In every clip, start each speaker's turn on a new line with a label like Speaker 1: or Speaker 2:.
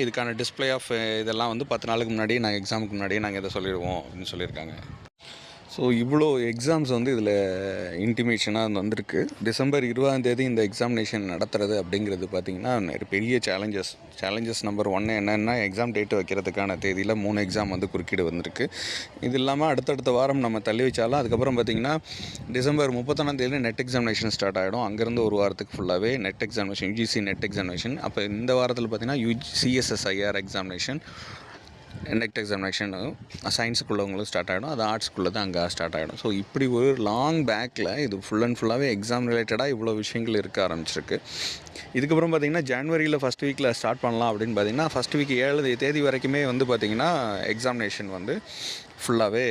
Speaker 1: இதுக்கான display of இதெல்லாம் வந்து 10 நாளுக்கு முன்னாடியே நாங்கள் எக்ஸாமுக்கு முன்னாடியே நாங்கள் இதை சொல்லிடுவோம் அப்படின்னு சொல்லியிருக்காங்க. ஸோ இவ்வளோ எக்ஸாம்ஸ் வந்து இதில் இன்டிமேஷனாக வந்திருக்கு. டிசம்பர் 20ஆம் இந்த எக்ஸாமினேஷன் நடத்துறது அப்படிங்கிறது பார்த்திங்கன்னா பெரிய சேலஞ்சஸ் நம்பர் 1 என்னென்னா எக்ஸாம் டேட்டு வைக்கிறதுக்கான தேதியில் 3 எக்ஸாம் வந்து குறுக்கீடு வந்திருக்கு. இது இல்லாமல் அடுத்தடுத்த வாரம் நம்ம தள்ளி வச்சாலும் அதுக்கப்புறம் பார்த்திங்கன்னா டிசம்பர் 31ஆம் நெட் எக்ஸாமினேஷன் ஸ்டார்ட் ஆகிடும். அங்கேருந்து ஒரு வாரத்துக்கு ஃபுல்லாகவே net examination, UGC net examination. அப்போ இந்த வாரத்தில் பார்த்திங்கன்னா சிஎஸ்எஸ்ஐஆர் எக்ஸாமினேஷன், நெட் எக்ஸாமினேஷன் சயின்ஸுக்குள்ளவங்களும் ஸ்டார்ட் ஆகிடும். அது ஆர்ட்ஸ்க்குள்ளே தான் அங்கே ஸ்டார்ட் ஆகிடும். ஸோ இப்படி ஒரு லாங் பேக்கில் இது ஃபுல் அண்ட் ஃபுல்லாகவே எக்ஸாம் ரிலேட்டடாக இவ்வளோ விஷயங்கள் இருக்க ஆரம்பிச்சிருக்கு. இதுக்கப்புறம் பார்த்திங்கன்னா ஜனவரியில் ஃபஸ்ட் வீக்கில் ஸ்டார்ட் பண்ணலாம் அப்படின்னு பார்த்திங்கன்னா ஃபஸ்ட் வீக் 7 தேதி வரைக்குமே வந்து பார்த்திங்கன்னா எக்ஸாமினேஷன் வந்து ஃபுல்லாகவே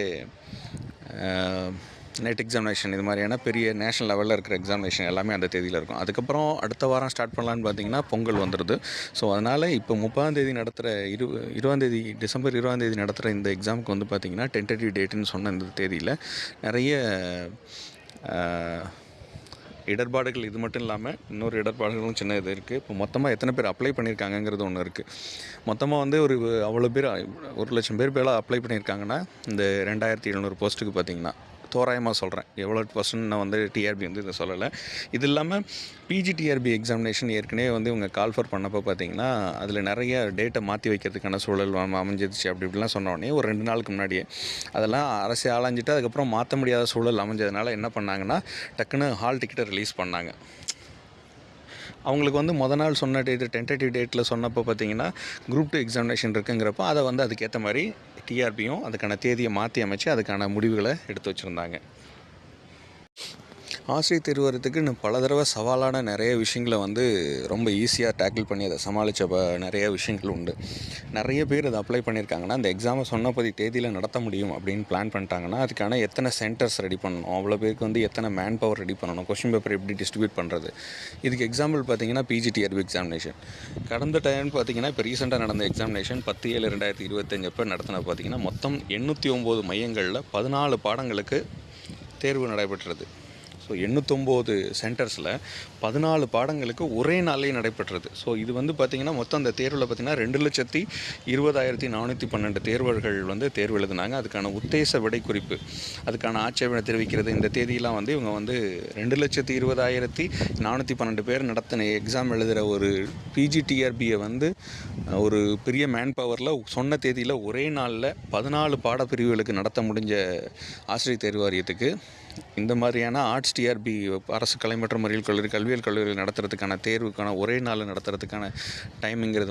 Speaker 1: நெட் எக்ஸாமினேஷன் இது மாதிரியான பெரிய நேஷனல் லெவலில் இருக்கிற எக்ஸாமினேஷன் எல்லாமே அந்த தேதியில் இருக்கும். அதுக்கப்புறம் அடுத்த வாரம் ஸ்டார்ட் பண்ணலான்னு பார்த்திங்கன்னா பொங்கல் வந்துடுது. ஸோ அதனால் இப்போ 30ஆம் நடத்துகிற டிசம்பர் 20ஆம் நடத்துகிற இந்த எக்ஸாமுக்கு வந்து பார்த்திங்கன்னா டென்டேட்டிவ் டேட்டுன்னு சொன்ன இந்த தேதியில் நிறைய இடர்பாடுகள் இது மட்டும் இல்லாமல் இன்னொரு இடர்பாடுகளும் சின்ன இது இருக்குது. இப்போ மொத்தமாக எத்தனை பேர் அப்ளை பண்ணியிருக்காங்கங்கிறது ஒன்று இருக்குது. மொத்தமாக வந்து அவ்வளோ பேர் 1,00,000 பேர் அப்ளை பண்ணியிருக்காங்கன்னா இந்த 2700 போஸ்ட்டுக்கு பார்த்திங்கன்னா தோராயமாக சொல்கிறேன், எவ்வளோ பர்சன்ட் நான் வந்து டிஆர்பி வந்து இதை சொல்லலை. இது இல்லாமல் பிஜிடிஆர்பி எக்ஸாமினேஷன் ஏற்கனவே வந்து இவங்க கால்ஃபர் பண்ணப்போ பார்த்திங்கன்னா அதில் நிறைய டேட்டை மாற்றி வைக்கிறதுக்கான சூழல் அமைஞ்சிருச்சு. அப்படி இப்படிலாம் சொன்னோடனே ஒரு 2 நாளுக்கு முன்னாடியே அதெல்லாம் அரசு ஆளாஞ்சிட்டு அதுக்கப்புறம் மாற்ற முடியாத சூழல் அமைஞ்சதுனால என்ன பண்ணாங்கன்னா டக்குன்னு ஹால் டிக்கெட்டை ரிலீஸ் பண்ணாங்க. அவங்களுக்கு வந்து நாள் சொன்ன டென்டேட்டிவ் டேட்டில் சொன்னப்போ பார்த்திங்கன்னா குரூப் 2 எக்ஸாமினேஷன் இருக்குங்கிறப்போ அதை வந்து அதுக்கேற்ற மாதிரி டிஆர்பியும் அதுக்கான தேதியை மாற்றி அமைச்சு அதுக்கான முடிவுகளை எடுத்து வச்சுருந்தாங்க. ஆசிரியர் தேர்வு வரத்துக்கு இன்னும் பல தடவை சவாலான நிறைய விஷயங்களை வந்து ரொம்ப ஈஸியாக டேக்கிள் பண்ணி அதை சமாளித்த நிறைய விஷயங்கள் உண்டு. நிறைய பேர் அதை அப்ளை பண்ணியிருக்காங்கன்னா அந்த எக்ஸாமை சொன்னபடி தேதியில் நடத்த முடியும் அப்படின்னு பிளான் பண்ணிட்டாங்கன்னா அதுக்கான எத்தனை சென்டர்ஸ் ரெடி பண்ணணும், அவ்வளோ பேருக்கு வந்து எத்தனை மேன் பவர் ரெடி பண்ணணும், கொஸ்டின் பேப்பர் எப்படி டிஸ்ட்ரிபியூட் பண்ணுறது. இதுக்கு எக்ஸாம்பிள் பார்த்திங்கன்னா பிஜிடிஆர்பி எக்ஸாமினேஷன் கடந்த டைம் பார்த்திங்கன்னா இப்போ ரீசெண்டாக நடந்த எக்ஸாமினேஷன் 10/7/2025 அப்போ நடத்தின பார்த்திங்கன்னா மொத்தம் 809 மையங்களில் 14 பாடங்களுக்கு தேர்வு நடைபெற்றது. ஸோ 809 சென்டர்ஸில் 14 பாடங்களுக்கு ஒரே நாளே நடைபெற்றது. ஸோ இது வந்து பார்த்திங்கன்னா மொத்தம் அந்த தேர்வில் பார்த்திங்கன்னா 2,20,412 தேர்வர்கள் வந்து தேர்வு எழுதினாங்க. அதுக்கான உத்தேச விடை குறிப்பு, அதுக்கான ஆட்சேபனை தெரிவிக்கிறது இந்த தேதியெல்லாம் வந்து இவங்க வந்து 2,20,412 பேர் நடத்தின எக்ஸாம் எழுதுகிற ஒரு பிஜிடிஆர்பியை வந்து ஒரு பெரிய மேன் பவரில் சொன்ன தேதியில் ஒரே நாளில் 14 பாடப்பிரிவுகளுக்கு நடத்த முடிஞ்ச ஆசிரியர் தேர்வு வாரியத்துக்கு இந்த மாதிரியான ஆர்ட்ஸ் டிஆர்பி அரசு கலை மற்றும் அறிவியல் கல்லூரி கல்வியல் கல்லூரிகள் நடத்துறதுக்கான தேர்வுக்கான ஒரே நாள் நடத்துறதுக்கான டைமிங்கிறது